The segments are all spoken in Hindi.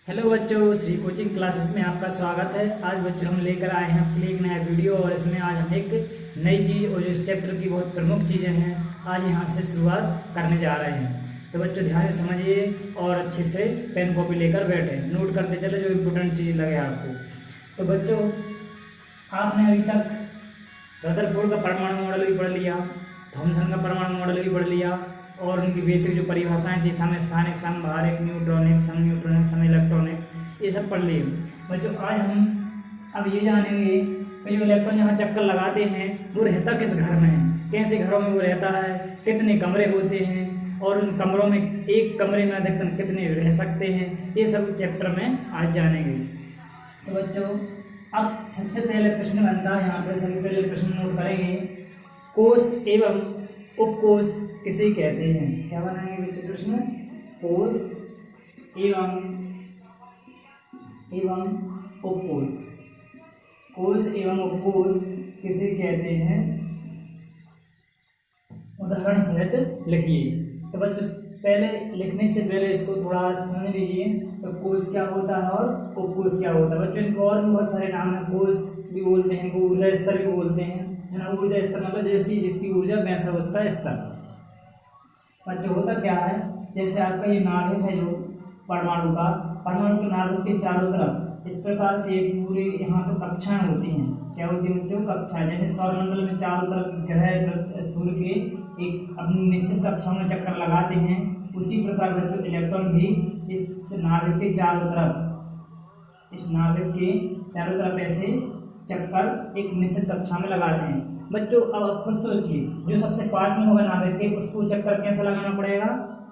हेलो बच्चों, श्री कोचिंग क्लासेस में आपका स्वागत है। आज बच्चों हम लेकर आए हैं आपके लिए एक नया वीडियो और इसमें आज हम एक नई चीज़ और इस चैप्टर की बहुत प्रमुख चीज़ें हैं आज यहाँ से शुरुआत करने जा रहे हैं। तो बच्चों ध्यान से समझिए और अच्छे से पेन कॉपी लेकर बैठे, नोट करते चले जो इम्पोर्टेंट चीज़ लगे आपको। तो बच्चों आपने अभी तक रदरफोर्ड का परमाणु मॉडल भी पढ़ लिया, थॉमसन का परमाणु मॉडल भी पढ़ लिया और उनकी बेसिक जो परिभाषाएं थी समस्थानिक, समभारिक, न्यूट्रॉनिक, समन्यूट्रॉनिक, सम इलेक्ट्रॉनिक, ये सब पढ़ लिए। बच्चों आज हम अब ये जानेंगे कि जो इलेक्ट्रॉन यहाँ चक्कर लगाते हैं वो रहता किस घर में है, कैसे घरों में वो रहता है, कितने कमरे होते हैं और उन कमरों में एक कमरे में अधिकतम कितने रह सकते हैं, ये सब चैप्टर में आज जानेंगे। तो बच्चों अब सबसे पहले प्रश्न बनता है, यहाँ पे सभी पहले प्रश्न नोट करेंगे। कोश एवं उपकोश किसे कहते हैं? क्या बनाएंगे बच्चों प्रश्न? कोश एवं उपकोश, कोश एवं उपकोश किसे कहते हैं? उदाहरण सहित लिखिए। तो बच्चों पहले लिखने से पहले इसको थोड़ा समझ लीजिए, तो कोश क्या होता है और उपकोश क्या होता है। बच्चों इनको और भी बहुत सारे नाम है, कोश भी बोलते हैं, इनको ऊर्जा स्तर भी बोलते हैं, है ना। ऊर्जा स्तर मतलब जैसी जिसकी ऊर्जा वैसा उसका स्तर। बच्चों होता क्या है, जैसे आपका ये नाभिक है जो परमाणु के नाभिक के चारों तरफ इस प्रकार से पूरे यहाँ पर कक्षाएं होती हैं। क्या होती है बच्चों? कक्षाएं। जैसे सौरमंडल में चारों तरफ ग्रह सूर्य के एक अपनी निश्चित कक्षा में चक्कर लगाते हैं, उसी प्रकार बच्चों इलेक्ट्रॉन भी इस नाभिक के चारों तरफ ऐसे चक्कर एक निश्चित कक्षा में लगाते हैं। बच्चों अब आप खुद सोचिए, जो सबसे पास में होगा नाभिक के उसको चक्कर कैसा लगाना पड़ेगा?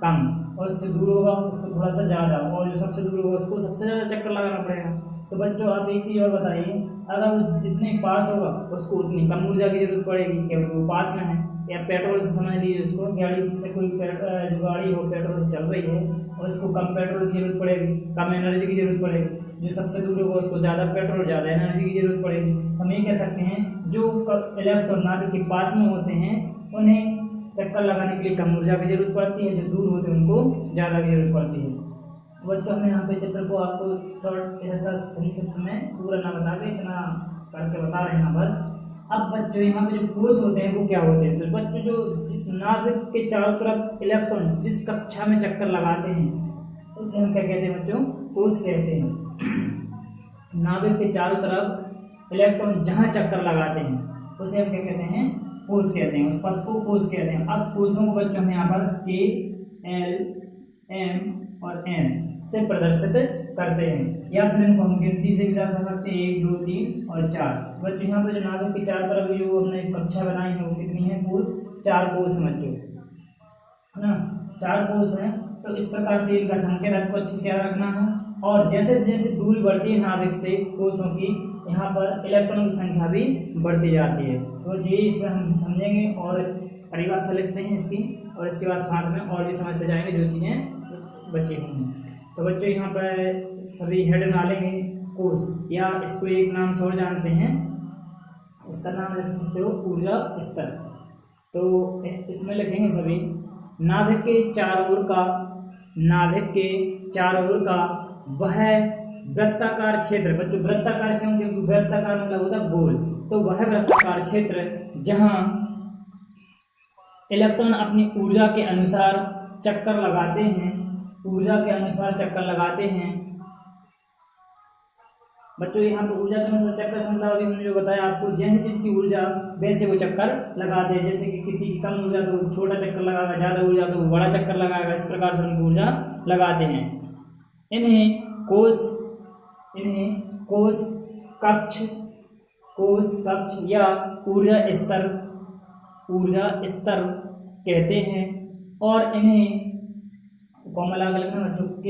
कम, और उससे दूर होगा उसको थोड़ा सा ज़्यादा, और जो सबसे दूर होगा उसको सबसे ज़्यादा चक्कर लगाना पड़ेगा। तो बच्चों आप एक चीज़ और बताइए, अगर वो जितने पास होगा उसको उतनी कम ऊर्जा की जरूरत पड़ेगी क्योंकि वो पास में है। या पेट्रोल से समझ लीजिए उसको, गाड़ी से कोई जो गाड़ी हो पेट्रोल से चल रही है और उसको कम पेट्रोल की जरूरत पड़ेगी, कम एनर्जी की जरूरत पड़ेगी। जो सबसे दूर होगा उसको ज़्यादा पेट्रोल ज़्यादा एनर्जी की जरूरत पड़ेगी। हम ये कह सकते हैं जो इलेक्ट्रॉन नाभिक के पास में होते हैं उन्हें चक्कर लगाने के लिए कम ऊर्जा की जरूरत पड़ती है, जो दूर होते हैं उनको ज़्यादा की जरूरत पड़ती है। तो बच्चों हमने यहाँ पे चित्र को आपको शॉर्ट ऐसा संक्षिप्त में पूरा ना बता के इतना करके बता रहे हैं यहाँ पर। अब बच्चों यहाँ पे जो कोश होते हैं वो क्या होते हैं? तो बच्चों जो नाभिक के चारों तरफ इलेक्ट्रॉन जिस कक्षा में चक्कर लगाते हैं उसे हम क्या कहते हैं बच्चों? कोश कहते हैं। नाभिक के चारों तरफ इलेक्ट्रॉन जहाँ चक्कर लगाते हैं उसे हम क्या कहते हैं? कोश कहते हैं। उस पथ को कोश कहते हैं। अब कोशों को बच्चों हम यहाँ पर K, L, M और N से प्रदर्शित करते हैं, या फिर इनको हम गिनती से भी दर्शा सकते हैं 1, 2, 3 और 4। बच्चों यहाँ पर जो नाभिक के चारों तरफ जो हमने कक्षा बनाई है वो कितनी है? कोश, 4 कोश हैं बच्चों, है ना, 4 कोश हैं। तो इस प्रकार से इनका संकेत आपको अच्छे से याद रखना है। और जैसे जैसे दूरी बढ़ती है नाभिक से कोशों की, यहाँ पर इलेक्ट्रॉनों की संख्या भी बढ़ती जाती है। तो ये इसमें हम समझेंगे और परिभाषा लिखते हैं इसकी, और इसके बाद साथ में और भी समझते जाएंगे जो चीज़ें बची हुई हैं। तो बच्चों यहाँ पर सभी हेड डालेंगे कोश, या इसको एक नाम से और जानते हैं, इसका नाम लिख सकते हो ऊर्जा स्तर। तो इसमें लिखेंगे सभी नाभिक के चारों ओर का वह वृत्ताकार क्षेत्र। बच्चों वृत्ताकार क्यों? क्योंकि वृत्ताकार मतलब होता है गोल। तो वह वृत्ताकार क्षेत्र जहां इलेक्ट्रॉन अपनी ऊर्जा के अनुसार चक्कर लगाते हैं, बच्चों यहाँ पर ऊर्जा के अनुसार चक्कर से मतलब अभी हमने जो बताया आपको, जैसे जिसकी ऊर्जा वैसे वो चक्कर लगाते हैं। जैसे कि किसी की कम ऊर्जा तो छोटा चक्कर लगाएगा, ज़्यादा ऊर्जा तो वो बड़ा चक्कर लगाएगा। इस प्रकार से उनको ऊर्जा लगाते हैं। इन्हें कोश कक्ष या ऊर्जा स्तर कहते हैं। और इन्हें कॉमा लगा लिखना बच्चों K,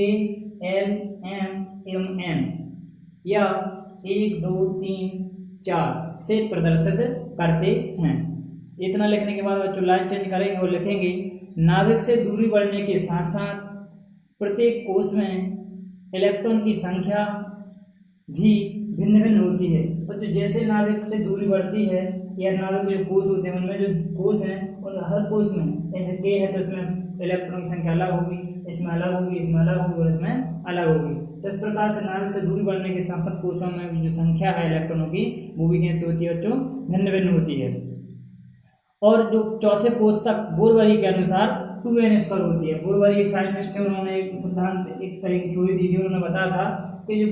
L, M एवं N या 1, 2, 3, 4 से प्रदर्शित करते हैं। इतना लिखने के बाद बच्चों लाइन चेंज करेंगे और लिखेंगे नाभिक से दूरी बढ़ने के साथ साथ प्रत्येक कोश में इलेक्ट्रॉन की संख्या भी भिन्न भिन्न होती है। बच्चों जैसे नाभिक से दूरी बढ़ती है या नाभिक के जो कोश होते हैं उनमें जो कोश हैं और हर कोश में जैसे K है तो उसमें इलेक्ट्रॉन की संख्या अलग होगी, इसमें अलग होगी, इसमें अलग होगी और इसमें अलग होगी। तो इस प्रकार से नाभिक से दूरी बढ़ने के साथ साथ कोशों में जो संख्या है इलेक्ट्रॉनों की वो भी कैसी होती है बच्चों, भिन्न भिन्न होती है। और जो चौथे कोष तक बोरवरी के अनुसार 2n² होती है। बोरवरी एक साइंटिस्ट है, उन्होंने एक सिद्धांत, एक तरह की थ्योरी दी थी। उन्होंने बताया था कि जो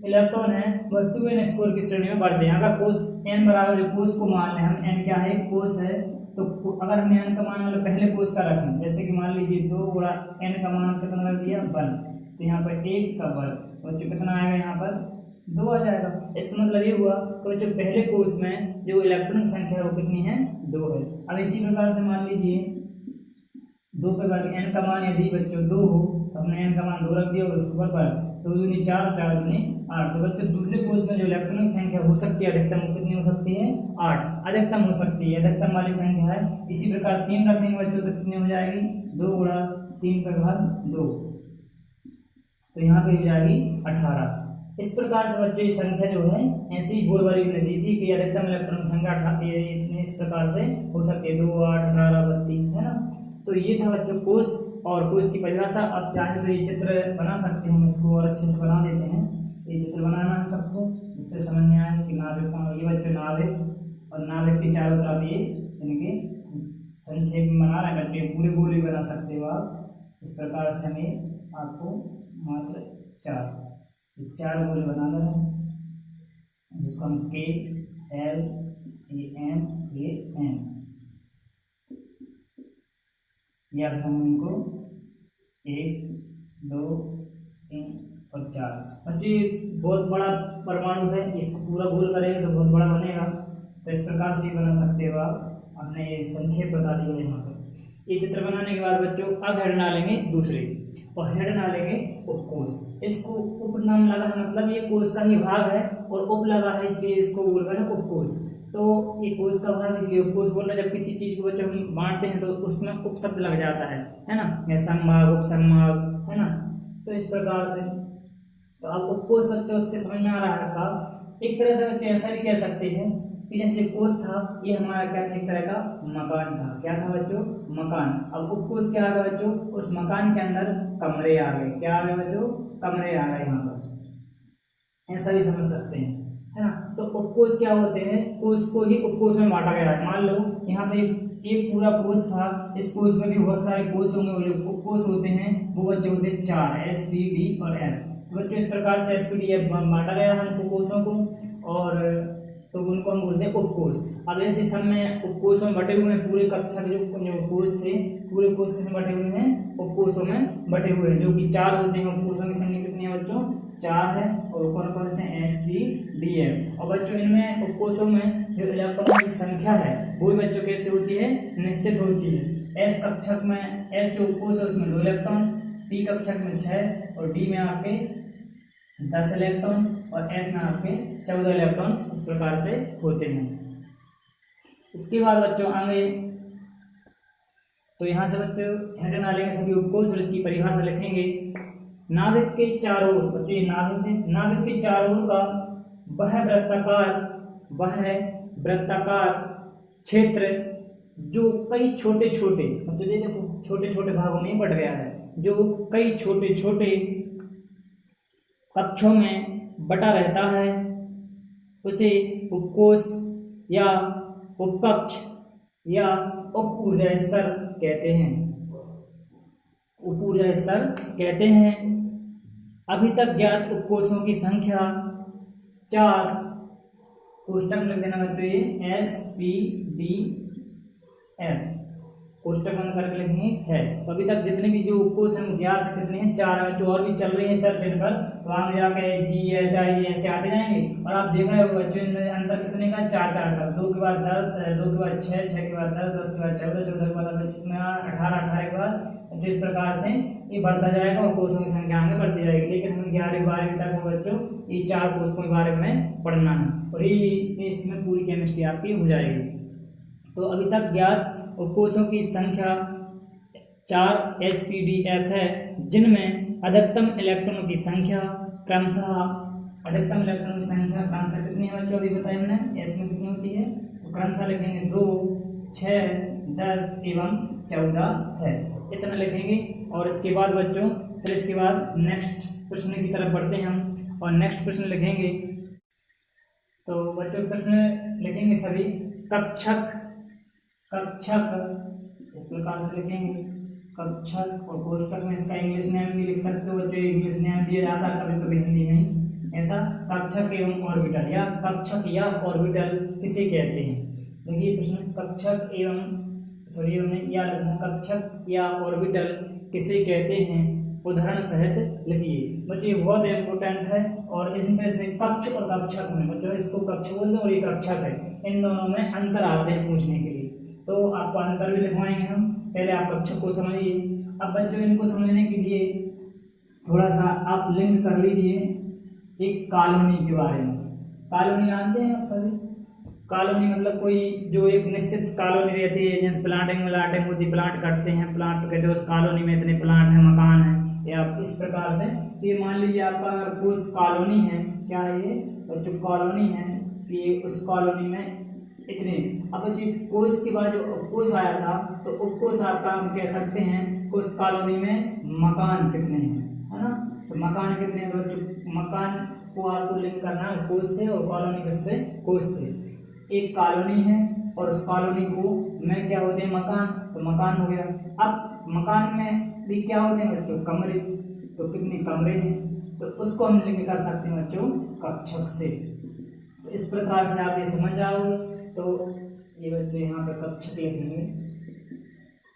इलेक्ट्रॉन है वह 2n² की श्रेणी में बढ़ते हैं। अगर कोष n बराबर जो कोष को मान लें हम, n क्या है, कोष है, तो अगर हम n का मान वाले पहले कोष का रखें, जैसे कि मान लीजिए 2 गुणा n का मान कितना रख दिया, 1, तो यहाँ पर 1 का वर्ग, बच्चों कितना आएगा, यहाँ पर 2 आ जाएगा। इसका मतलब ये हुआ कि बच्चों पहले कोष में जो इलेक्ट्रॉन की संख्या है वो कितनी है, 2 है। अब इसी प्रकार से मान लीजिए 2 के वर्ग, n का मान यदि बच्चों 2 हो तो हमने n का मान 2 रख दिया और उसके ऊपर 2 दूनी 4, 4 दूनी 8। तो बच्चों दूसरे कोष में जो इलेक्ट्रॉन की संख्या हो सकती है अधिकतम कितनी हो सकती है, 8 अधिकतम हो सकती है, अधिकतम वाली संख्या है। इसी प्रकार 3 रखेंगे बच्चों तो कितनी हो जाएगी, 2 गुणा 3 का घात 2, तो यहाँ पे हो जाएगी 18। इस प्रकार से बच्चों ये संख्या जो है ऐसी ही बोरवरी ने दी थी कि अधिकतम इलेक्ट्रॉन की संख्या इस प्रकार से हो सकती है, 2, 8, 18, 32, है ना। तो ये था बच्चों कोष और कोष की परिभाषा। अब चाहे तो ये चित्र बना सकते हैं, हम इसको और अच्छे से बना देते हैं। ये चित्र बनाना है सबको, जिससे समझ में आए कि नाभिक कौन, ये बच्चों नाभिक और नाभिक के चारों तरफ ये इनके संक्षेप में बना रहे हैं बच्चों। पूरे गोले बना सकते हो आप, इस प्रकार से हमें आपको मात्र 4 गोले बना देना है, जिसको हम K, L, M, N, या फिर हम इनको 1, 2, 3 और 4। बच्चों ये बहुत बड़ा परमाणु है, इसको पूरा गोल करेंगे तो बहुत बड़ा बनेगा। तो इस प्रकार से बना सकते हो आप, हमने ये संक्षेप बता दिया यहाँ पर। ये चित्र बनाने के बाद बच्चों अब हेड डालेंगे दूसरे, और हेड डालेंगे उपकोष। इसको उप नाम लगा है, मतलब ये कोष का ही भाग है, और उप लगा है इसलिए इसको बोल रहे हैं उपकोष। तो ये कोष का भाग इसलिए उपकोष बोल रहे हैं। जब किसी चीज को बच्चों हम बांटते हैं तो उसमें उप शब्द लग जाता है ना, या संभाग, उपसंभाग, है ना। तो इस प्रकार से तो अब उपकोष बच्चों उसके समझ में आ रहा है का। एक तरह से बच्चों ऐसा भी कह सकते हैं कि जैसे कोष था ये हमारा क्या था, एक तरह का मकान था। क्या था बच्चों, मकान। अब उपकोष क्या आ गया बच्चों, उस मकान के अंदर कमरे आ गए। क्या आ गए बच्चों, कमरे आ गए। यहाँ पर ऐसा भी समझ सकते हैं, है ना। तो उपकोष क्या होते हैं, कोष को ही उपकोष में बांटा गया है। मान लो यहाँ पे एक पूरा कोष था, इस कोष में भी बहुत सारे कोष होंगे, और जो उपकोष होते हैं वो बच्चे होते हैं 4, S, P, D और F। तो बच्चों इस प्रकार से S, P, D, F बांटा गया है हमको कोषों को, और तो उनको हम बोलते हैं उपकोष। अब ऐसे सब में उपकोषों में बटे हुए हैं पूरे कक्षा के जो कोष थे, पूरे कोष किसमें बटे हुए हैं, उपकोषों में बटे हुए हैं, जो कि 4 होते हैं। उपकोषों की संख्या कितनी है बच्चों, 4 है, और कौन कौन से, S, P, D, F। और बच्चों इनमें उपकोषों में जो इलेक्ट्रॉनों की संख्या है वो भी बच्चों कैसे होती है, निश्चित होती है। S कक्षक में, S जो उपकोष है उसमें 2 इलेक्ट्रॉन, P कक्षक में 6, और D में आपके 10 इलेक्ट्रॉन, और F में आपके 14 इलेक्ट्रॉन इस प्रकार से होते हैं। इसके बाद बच्चों आगे तो यहाँ से बच्चों हेड डालेंगे सभी उपकोष और इसकी परिभाषा लिखेंगे। नाभिक के चारों ओर, बच्चों ये नाभिक है, नाभिक के चारों ओर का वृत्ताकार क्षेत्र जो कई छोटे छोटे, मतलब ये देखो छोटे छोटे भागों में बट गया है, जो कई छोटे छोटे कक्षों में बटा रहता है, उसे उपकोष या उपकक्ष या उप ऊर्जा स्तर कहते हैं। उप ऊर्जा स्तर कहते हैं। अभी तक ज्ञात उपकोषों की संख्या 4, कोष्टक में लिख देना बच्चों ये S, P, D, F, कोष्टक बंद करके लिखेंगे है। तो अभी तक जितने भी जो उपकोष हैं ज्ञात है कितने हैं, 4 हैं। जो और भी चल रही है सर्च इन पर, तो आगे जाके GH ऐसे आते जाएंगे, और आप देख रहे हो बच्चों इनमें अंतर कितने का, 4 का, 2 के बाद 10, 2 के बाद 6, 6 के बाद 10, 10 के बाद 14, 14 के बाद कितना 18, 18 के बाद, जो इस प्रकार से ये बढ़ता जाएगा और कोषों की संख्या आगे बढ़ती जाएगी। लेकिन हमें 11वीं 12वीं तक में बच्चों ये 4 कोषों के बारे में पढ़ना है, और ये इसमें पूरी केमिस्ट्री आपकी हो जाएगी। तो अभी तक ज्ञात उपकोषों की संख्या 4 S, P, D, F है, जिनमें अधिकतम इलेक्ट्रॉनों की संख्या क्रमशः कितनी है बच्चों, अभी बताया हमने। S में कितनी होती है, तो क्रमशः लिखेंगे 2, 6, 10 एवं 14 है। इतना लिखेंगे। और इसके बाद बच्चों फिर इसके बाद नेक्स्ट प्रश्न की तरफ बढ़ते हैं हम और नेक्स्ट प्रश्न लिखेंगे। तो बच्चों प्रश्न लिखेंगे सभी कक्षक, कक्षक इस प्रकार से लिखेंगे कक्षक, और कोष्टक में इसका इंग्लिश नेम भी लिख सकते हो बच्चों, इंग्लिश नेम दिया जाता है कभी कभी हिंदी में ऐसा, कक्षक एवं ऑर्बिटल या कक्षक या ऑर्बिटल किसे कहते हैं। देखिए प्रश्न कक्षक एवं या कक्षक या ऑर्बिटल किसे कहते हैं, उदाहरण सहित लिखिए बच्चों। ये बहुत इंपॉर्टेंट है और इसमें से कक्ष और कक्षक में बच्चों इसको कक्ष बोलते हैं और ये कक्षक है, इन दोनों में अंतर आते हैं पूछने के लिए, तो आपको अंतर भी लिखवाएंगे हम। पहले आप कक्षक को समझिए। अब बच्चों इनको समझने के लिए थोड़ा सा आप लिंक कर लीजिए एक कॉलोनी के बारे में। कॉलोनी जानते हैं आप सभी? कॉलोनी मतलब कोई जो एक निश्चित कॉलोनी रहती है, जैसे प्लांटिंग मिलाटिंग होती, प्लांट काटते हैं, प्लांट तो कहते हैं उस कॉलोनी में इतने प्लांट हैं, मकान है, या इस प्रकार से। तो ये मान लीजिए आपका अगर कोई कॉलोनी है, क्या है ये बच्चों कॉलोनी है, कि उस कॉलोनी में इतने, अब बच्चे कोस के बाद जो कोस आया था तो कोस आपका हम कह सकते हैं कोस कॉलोनी में मकान कितने हैं, है ना। तो मकान कितने हैं बच्चों, मकान को आपको लिंक करना है कोस से और कॉलोनी किससे, कोस से। एक कॉलोनी है और उस कॉलोनी को में क्या होते हैं मकान, तो मकान हो गया। अब मकान में भी क्या होते हैं बच्चों, कमरे, तो कितने कमरे हैं, तो उसको हम लिंक कर सकते हैं बच्चों कक्षक से। तो इस प्रकार से आप ये समझ जाओगे। तो ये बच्चों यहाँ पे कक्षक लिखेंगे,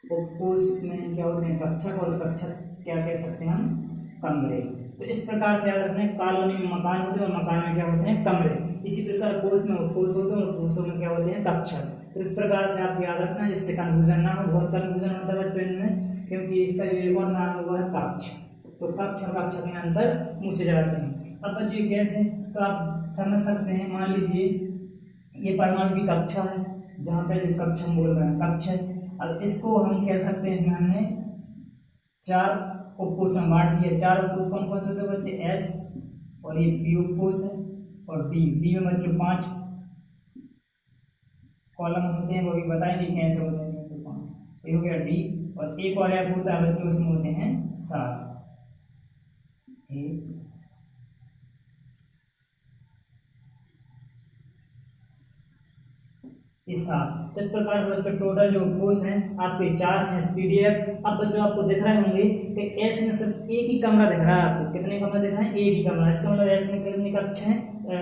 और कोस में क्या होते हैं कक्षक, और कक्षक क्या कह सकते हैं हम, कमरे। तो इस प्रकार से याद रखना है, कॉलोनी में मकान होते हैं और मकान में क्या होते हैं, कमरे। इसी प्रकार कोस में कोस होते हैं और कोसों में क्या होते हैं, कक्षक। तो इस प्रकार से आप याद रखना जिससे कंफ्यूजन ना हो। बहुत कंफ्यूजन होता है बच्चों इनमें, क्योंकि इसका जो एक और नाम हुआ है कक्ष, तो कक्ष और कक्षक में अंतर पूछे जाते हैं। अब बच्चों कैसे, तो आप समझ सकते हैं, मान लीजिए ये परमाणु की कक्षा है, जहाँ पे जो कक्ष हम बोल रहे हैं कक्ष है। अब इसको हम कह सकते हैं, इसमें हमने 4 उपकोष में बांट दिया। 4 उपकोष कौन कौन से होते हैं बच्चे, एस, और ये पी उपकोष है, और डी में बच्चों 5 कॉलम होते हैं, वो भी बताएंगे कैसे होते हैं। तो 5 ये हो गया डी, और एक और एफ होता है बच्चों, उसमें होते हैं 7, 1 इस 7। तो इस प्रकार से बच्चों टोटल जो कोर्स हैं आपके 4 हैं पीडीएफ। अब बच्चों आपको दिख रहे होंगे कि एस में सिर्फ एक ही कमरा दिख रहा है आपको, कितने कमरे दिख रहे हैं, एक ही कमरा। इसका मतलब एस में कितने कक्ष हैं,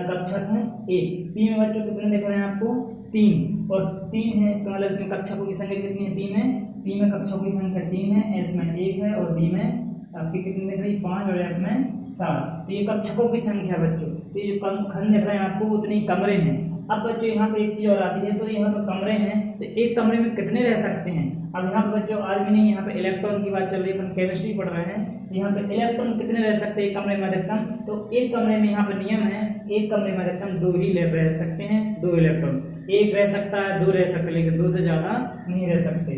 कक्षक हैं 1। पी में बच्चों कितने दिख रहे हैं आपको, 3, और 3 है, इसका मतलब इसमें कक्षकों की संख्या कितनी है, 3 है। पी में कक्षकों की संख्या 3 है, एस में 1 है, और डी में आपकी कितनी दिख रही है, 5, और एफ में 7। तो ये कक्षकों की संख्या बच्चों। तो ये खंड दिख रहे हैं आपको, उतने कमरे हैं। अब बच्चों यहाँ पे एक चीज और आती है, तो यहाँ पे कमरे हैं, तो एक कमरे में कितने रह सकते हैं। अब यहाँ पे बच्चों आज भी नहीं, यहाँ पे इलेक्ट्रॉन की बात चल रही है, अपन केमिस्ट्री पढ़ रहे हैं। यहाँ पे इलेक्ट्रॉन कितने रह सकते हैं एक कमरे में अधिकतम, तो एक कमरे में यहाँ पे नियम है, एक कमरे में अधिकतम 2 ही रह सकते हैं, 2 इलेक्ट्रॉन। एक रह सकता है, 2 रह सकते, लेकिन 2 से ज्यादा नहीं रह सकते।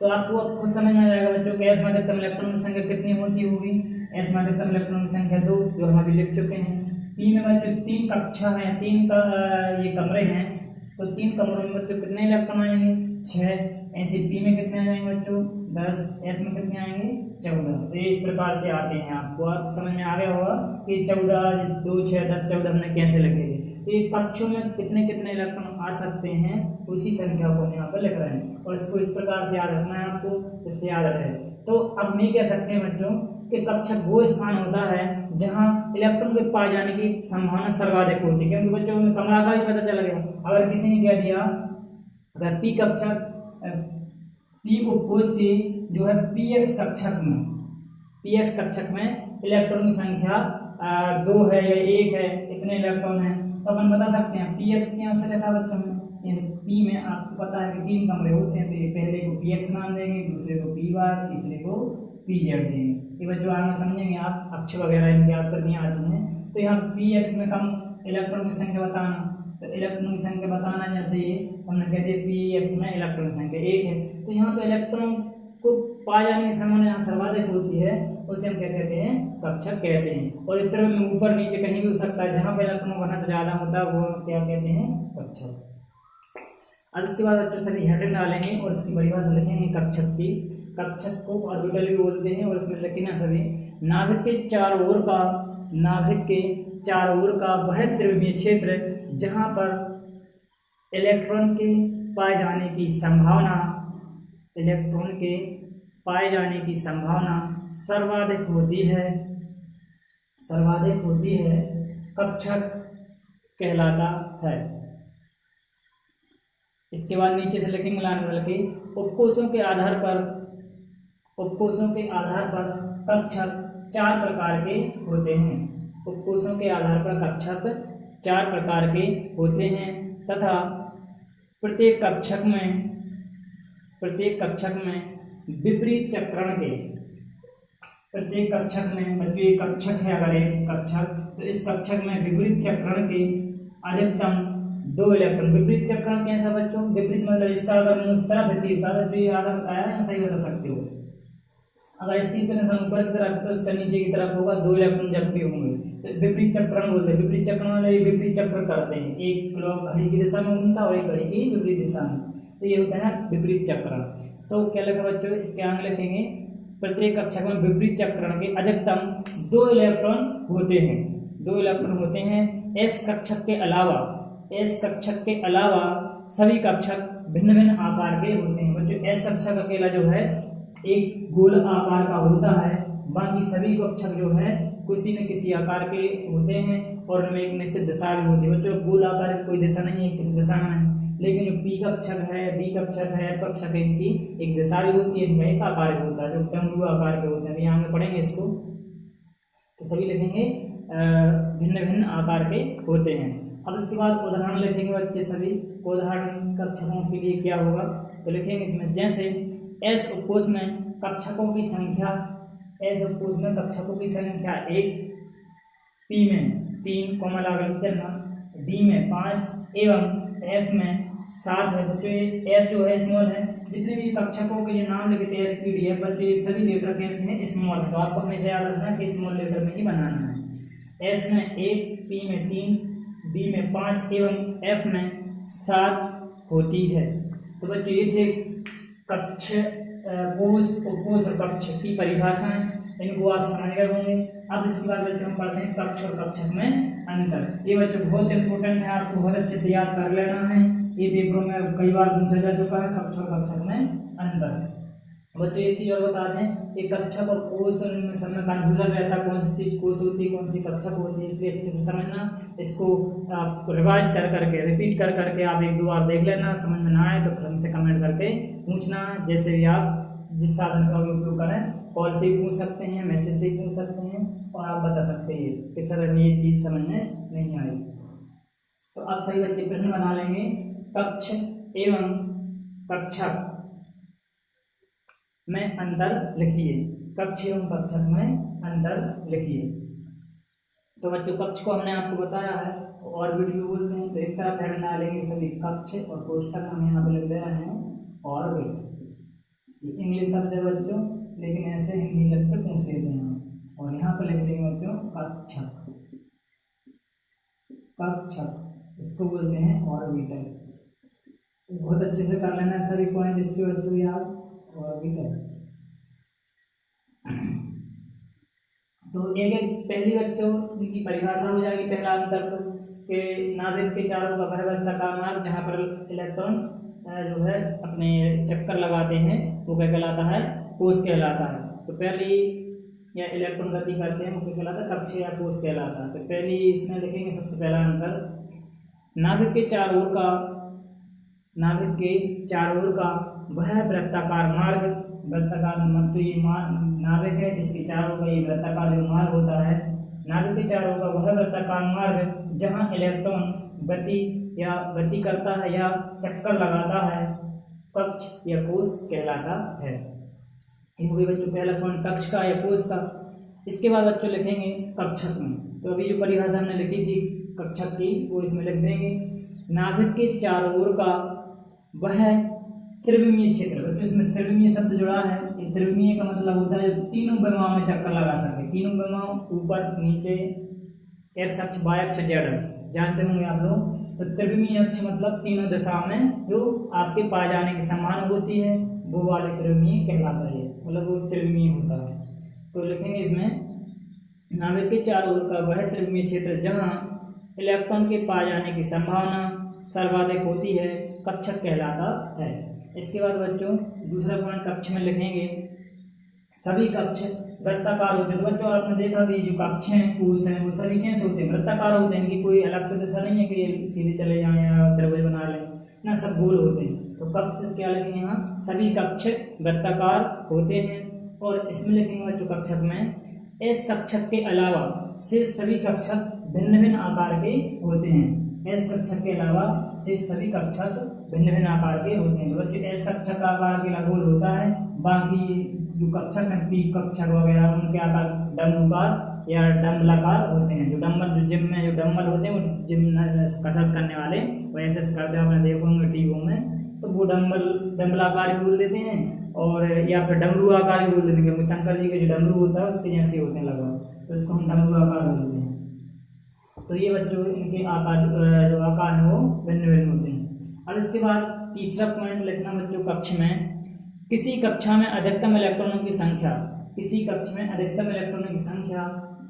तो आपको अब खुद समझ में आ जाएगा बच्चों कि एस में अधिकतम इलेक्ट्रॉन की संख्या कितनी होती होगी। एस में अधिकतम इलेक्ट्रॉन की संख्या 2, जो हम अभी लिख चुके हैं। पी में बच्चों 3 कक्षा है, 3 का ये कमरे हैं, तो 3 कमरों में बच्चों कितने इलेक्ट्रॉन आएंगे, 6। ऐसे पी में कितने आ जाएंगे बच्चों, 10। एफ में कितने आएंगे, 14। तो ये इस प्रकार से आते हैं। आपको आप समझ में आ गया होगा कि 14, 2, 6, 10, 14 हमने कैसे लिखे थे। तो ये कक्षों में कितने कितने इलेक्ट्रॉन आ सकते हैं, उसी संख्या को हम यहाँ पर लिख रहे हैं, और इसको इस प्रकार से याद रखना है आपको, इससे याद रहे। तो अब नहीं कह सकते हैं बच्चों कि कक्षक वो स्थान होता है जहाँ इलेक्ट्रॉन के पाए जाने की संभावना सर्वाधिक होती है, क्योंकि बच्चों में कमरा का ही पता चला गया। अगर किसी ने कह दिया अगर पी कक्षक पी उपकोष के जो है पीएक्स कक्षक में इलेक्ट्रॉन की संख्या 2 है या 1 है, इतने इलेक्ट्रॉन है, तो अपन बता सकते हैं पीएक्स के से देखा बच्चों में। पी में आपको पता है कि 3 कमरे होते हैं, तो ये पहले को पीएक्स नाम देंगे, दूसरे को पी बार, तीसरे को पीजेड देंगे। ये बच्चों आगे समझेंगे आप, अक्ष वगैरह इनकी याद करनी आती हैं। तो यहाँ पीएक्स में कम इलेक्ट्रॉन की संख्या बताना, तो इलेक्ट्रॉन की संख्या बताना, जैसे ये हमने कह दिया पीएक्स में इलेक्ट्रॉन की संख्या 1 है, तो यहाँ पे इलेक्ट्रॉन को पाए जाने की संभावना यहाँ सर्वाधिक होती है, उसे हम क्या कहते हैं, कक्षक कहते हैं। और इस तरह में ऊपर नीचे कहीं भी हो सकता है, जहाँ पे इलेक्ट्रॉन का घनत्व ज्यादा होता है वो क्या कहते हैं, कक्षक। अब इसके बाद बच्चों सभी हेडिंग डालेंगे और इसकी परिभाषा लिखेंगे कक्षक की। कक्षक को ऑर्बिटल भी बोलते हैं। और इसमें लिखना सभी नाभिक के चारों ओर का वह त्रिविमीय क्षेत्र जहाँ पर इलेक्ट्रॉन के पाए जाने की संभावना सर्वाधिक होती है कक्षक कहलाता है। इसके बाद नीचे से लिखेंगे लाइन बदल के उपकोषों के आधार पर कक्षक 4 प्रकार के होते हैं। उपकोषों के आधार पर कक्षक 4 प्रकार के होते हैं तथा प्रत्येक कक्षक में विपरीत चक्रण के प्रत्येक कक्षक में बच्चों एक कक्षक है, अगर एक कक्षक तो इस कक्षक में विपरीत चक्रण के अधिकतम 2 इलेक्ट्रॉन। विपरीत चक्रण कैसा बच्चों? विपरीत मतलब इसका अगर मुंह इस तरफ व्यतीत था तो ये आधा बताया या सही बता सकते हो। अगर इस तीर का निशान ऊपर की तरफ तो इसका नीचे की तरफ होगा, 2 इलेक्ट्रॉन जब भी होंगे तो विपरीत चक्रण बोलते हैं। विपरीत चक्रण वाले विपरीत चक्र करते हैं, एक क्लॉक घड़ी की दिशा में घूमता और एक घड़ी की विपरीत दिशा में, तो ये होता है विपरीत चक्रण। तो क्या लिखा बच्चों? इसके आगे लिखेंगे प्रत्येक कक्षक में विपरीत चक्रण के अधिकतम 2 इलेक्ट्रॉन होते हैं। एक्स कक्षक के अलावा सभी कक्षक भिन्न भिन्न आकार के होते हैं। बच्चों एस कक्षक अकेला जो है एक गोल आकार का होता है, बाकी सभी कक्षक जो है किसी न किसी आकार के होते हैं और उनमें एक निश्चित दिशा भी होती है। बच्चों गोल आकार की कोई दिशा नहीं है, किसी दिशा में नहीं, लेकिन जो पी कक्षक है, बी कक्षक है, एफ कक्षक है, इनकी एक दिशा भी होती है, इनका एक आकार भी होता है जो डमरू आकार के होते हैं। यहाँ में पढ़ेंगे इसको तो सभी लिखेंगे भिन्न भिन्न आकार के होते हैं। अब इसके बाद उदाहरण लिखेंगे बच्चे सभी। उदाहरण कक्षकों के लिए क्या होगा तो लिखेंगे इसमें जैसे एस उपकोष में कक्षकों की संख्या 1, पी में 3 कोमल आगम चलना, डी में 5 एवं एफ में 7 है। बच्चों ये एफ जो है स्मॉल है, जितने भी कक्षकों के ये नाम लिखते हैं एसपीडी है बच्चों, ये सभी लेटर कैसे हैं? स्मॉल है। तो आपको हमेशा याद रखना कि स्मॉल लेटर में ही बनाना है। एस में 1, पी में 3, डी में 5 एवं एफ में 7 होती है। तो बच्चों ये थे कक्ष, कोष, उपकोष और कक्ष की परिभाषाएं, इनको आप समझ गए होंगे। अब इसके बाद बच्चों हम पढ़ते हैं कक्ष और कक्षक में अंतर। ये बच्चों बहुत इंपॉर्टेंट है, आपको बहुत अच्छे से याद कर लेना है। ये पेपरों में कई बार पूछा जा चुका है कक्ष और कक्षक में अंतर। बच्चों एक चीज और बता दें, ये कक्षक और कोष में सब में कन्फ्यूजन रहता है, कौन सी चीज कोष होती है, कौन सी कक्षक होती है, इसलिए अच्छे से समझना। इसको आप रिवाइज कर करके रिपीट कर करके आप 1-2 बार देख लेना। समझ में ना आए तो फिर हमसे कमेंट करके पूछना। जैसे भी आप जिस साधन का भी उपयोग करें, कॉल से ही पूछ सकते हैं, मैसेज से ही पूछ सकते हैं और आप बता सकते हैं कि सर ये चीज़ समझ में नहीं आई। तो आप सही बच्चे प्रश्न बना लेंगे। कक्ष एवं कक्षक में अंतर लिखिए। कक्ष एवं कक्षक में अंतर लिखिए। तो बच्चों कक्ष को हमने आपको बताया है और वीडियो बोलते हैं, तो एक तरफ हेड बना लेंगे सभी कक्ष और कोष्ठक हम यहाँ पे लिख दे रहे हैं ऑर्बिट। इंग्लिश शब्द है बच्चों, लेकिन ऐसे हिंदी लिख के पूछ लेते हैं और यहाँ पे लिख देंगे बच्चों कक्षक। इसको बोलते हैं ऑर्बिटल। बहुत अच्छे से कर लेना सभी पॉइंट इसके बच्चों याद। ऑर्बिटल तो एक पहली बच्चों इनकी परिभाषा हो जाएगी। पहला अंतर तो कि नाभिक के चारों का वह वृत्ताकार मार्ग जहाँ पर इलेक्ट्रॉन जो है अपने चक्कर लगाते हैं वो क्या कहलाता है? कोष कहलाता है। तो पहली या इलेक्ट्रॉन गति करते हैं वो क्या कहलाता है? कक्ष या कोष कहलाता है। तो पहली इसमें लिखेंगे सबसे पहला अंतर, नाभिक के चारों ओर का वह वृत्ताकार मार्ग। वृत्ताकार मतलब ये नाभिक है, इसके चारों का ये वृत्ताकार जो मार्ग होता है, नाभिक के चारों का वह वृत्ताकार मार्ग जहाँ इलेक्ट्रॉन गति करता है या चक्कर लगाता है, कक्ष या कोष कहलाता है। ये हो गई बच्चों पहला पॉइंट कक्ष का या कोष का। इसके बाद बच्चों लिखेंगे कक्षक में। तो अभी जो परिभाषा हमने लिखी थी कक्षक की वो इसमें लिख देंगे। नाभिक के चारों ओर का वह त्रिविमीय क्षेत्र। बच्चों इसमें त्रिविमीय शब्द जुड़ा है। त्रिविमीय का मतलब होता है जो तीनों विमाओं में चक्कर लगा सके। तीनों विमाओं ऊपर नीचे, एक्स अक्ष, वाई अक्ष, जेड अक्ष, जानते होंगे आप लोग। तो त्रिविमीय अक्ष मतलब तीनों दिशा में जो आपके पाए जाने की संभावना होती है वो वाले त्रिविमीय कहलाता है। मतलब वो त्रिविमीय होता है। तो लिखेंगे इसमें नाभिक के चारों ओर का वह त्रिविमीय क्षेत्र जहाँ इलेक्ट्रॉन के पाए जाने की संभावना सर्वाधिक होती है कक्षक कहलाता है। इसके बाद बच्चों दूसरा पॉइंट कक्ष में लिखेंगे सभी कक्ष वृत्ताकार होते हैं। तो बच्चों आपने देखा कि जो कक्ष हैं कोष हैं वो सभी कैसे होते हैं, वृत्ताकार होते हैं, इनकी कोई अलग से दिशा नहीं है कि सीधे चले जाएं या त्रिभुज बना लें ना, सब गोल होते हैं। तो कक्ष क्या लिखेंगे यहाँ, सभी कक्ष वृत्ताकार होते हैं। और इसमें लिखेंगे बच्चों कक्षक में इस कक्षक के अलावा शेष सभी कक्षक भिन्न भिन्न आकार के होते हैं। इस कक्षक के अलावा शेष सभी कक्षक भिन्न भिन्न आकार के होते हैं। बच्चों इस कक्षक का आकार के गोल होता है, बाकी जो कक्षक हैं पी कक्षक वगैरह उनके आकार डम्बुकार या डम्बलाकार होते हैं। जो डम्बल जो जिम में जो डम्बल होते हैं वो जिम कसरत करने वाले वो ऐसे करते हैं, आपने देखो होंगे टीवी में, तो वो डम्बलाकार भी बोल देते हैं और या फिर डमरू आकार भी बोल देते हैं, क्योंकि शंकर जी के जो डमरू होता है उसके जैसे होते हैं लगभग, तो इसको हम डमरू आकार बोलते हैं। तो ये बच्चों इनके आकार जो आकार है वो भिन्न भिन्न होते हैं। अब इसके बाद तीसरा पॉइंट लिखना बच्चों कक्ष में किसी कक्षा में अधिकतम इलेक्ट्रॉनों की संख्या, किसी कक्ष में अधिकतम इलेक्ट्रॉनों की संख्या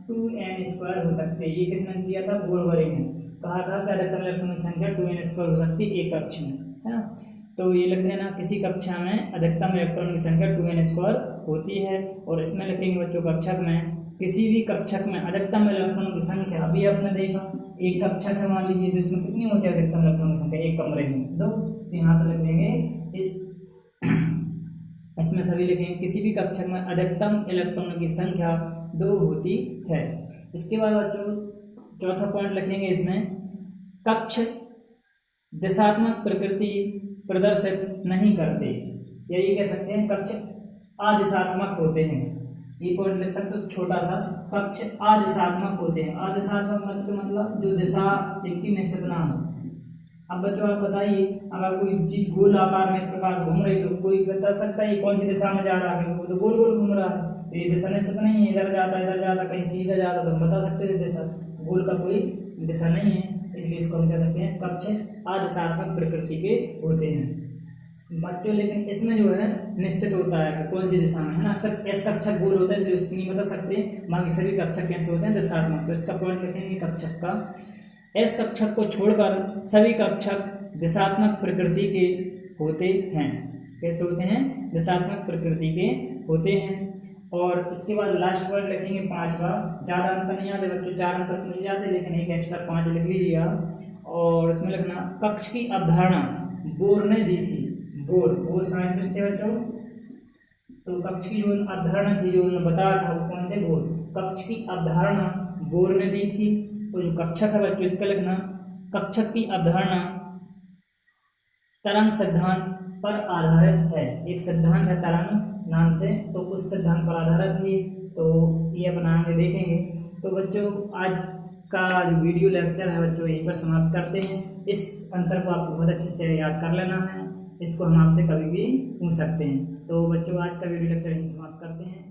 2n² हो सकती है। ये किसने दिया था, बोरवरे ने कहा था कि अधिकतम इलेक्ट्रॉनों की संख्या 2n² हो सकती है एक कक्ष में, है ना। तो ये लिख देना किसी कक्षा में अधिकतम इलेक्ट्रॉनों की संख्या 2n² होती है। और इसमें लिखेंगे बच्चों कक्षक में किसी भी कक्षक में अधिकतम इलेक्ट्रॉनों की संख्या, अभी आपने देखा एक कक्षक है मान लीजिए, तो इसमें कितनी होती है अधिकतम इलेक्ट्रॉनों की संख्या एक कमरे में 2, तो यहाँ पर लिख देंगे इसमें सभी लिखेंगे किसी भी कक्षक में अधिकतम इलेक्ट्रॉनों की संख्या 2 होती है। इसके बाद बच्चों चौथा पॉइंट लिखेंगे इसमें कक्ष दिशात्मक प्रकृति प्रदर्शित नहीं करते, या ये कह सकते हैं कक्ष अदिशात्मक होते हैं। ये पॉइंट लिख सकते हो छोटा सा, कक्ष अदिशात्मक होते हैं। अदिशात्मक मतलब जो दिशा इनकी निश्चित ना हो। अब बच्चों आप बताइए अगर कोई चीज गोल आकार में इस प्रकार से घूम रही तो कोई बता सकता है ये कौन सी दिशा में जा रहा है, वो तो गोल गोल घूम रहा है, तो ये दिशा निश्चित नहीं है, इधर जाता कहीं सीधा जाता, तो हम बता सकते हैं दिशा, गोल का कोई दिशा नहीं है, इसलिए इसको हम कह सकते हैं कक्ष अदिशात्मक प्रकृति के होते हैं बच्चों। लेकिन इसमें जो है निश्चित होता है कि कौन सी दिशा में, है ना। सब एस कक्षक गोल होता है इसलिए उसकी नहीं बता सकते, बाकी सभी कक्षक कैसे होते हैं दिशात्मक। तो इसका पॉइंट लिखेंगे कक्षक का एस कक्षक को छोड़कर सभी कक्षक दिशात्मक प्रकृति के होते हैं। कैसे होते हैं, दिशात्मक प्रकृति के होते हैं। और इसके बाद लास्ट वर्ड लिखेंगे 5वां, ज़्यादा अंतर नहीं आते बच्चों, 4 अंक तक मुझे याद है लेकिन एक एक्स्ट्रा 5 लिख लीजिएगा। और उसमें लिखना कक्ष की अवधारणा बोर ने दी थी। बोर साइंटिस्ट थे बच्चों, तो कक्ष की जो अवधारणा थी जो उन्होंने बताया था वो कौन थे, बोर। कक्ष की अवधारणा बोर ने दी थी। तो जो कक्षक है बच्चों इसका लिखना कक्षक की अवधारणा तरंग सिद्धांत पर आधारित है। एक सिद्धांत है तरंग नाम से, तो उस सिद्धांत पर आधारित ही तो ये बनाएंगे देखेंगे। तो बच्चों आज का जो वीडियो लेक्चर है बच्चों यहीं पर समाप्त करते हैं। इस अंतर को आपको बहुत अच्छे से याद कर लेना है, इसको हम आपसे कभी भी पूछ सकते हैं। तो बच्चों आज का वीडियो लेक्चर यहीं समाप्त करते हैं।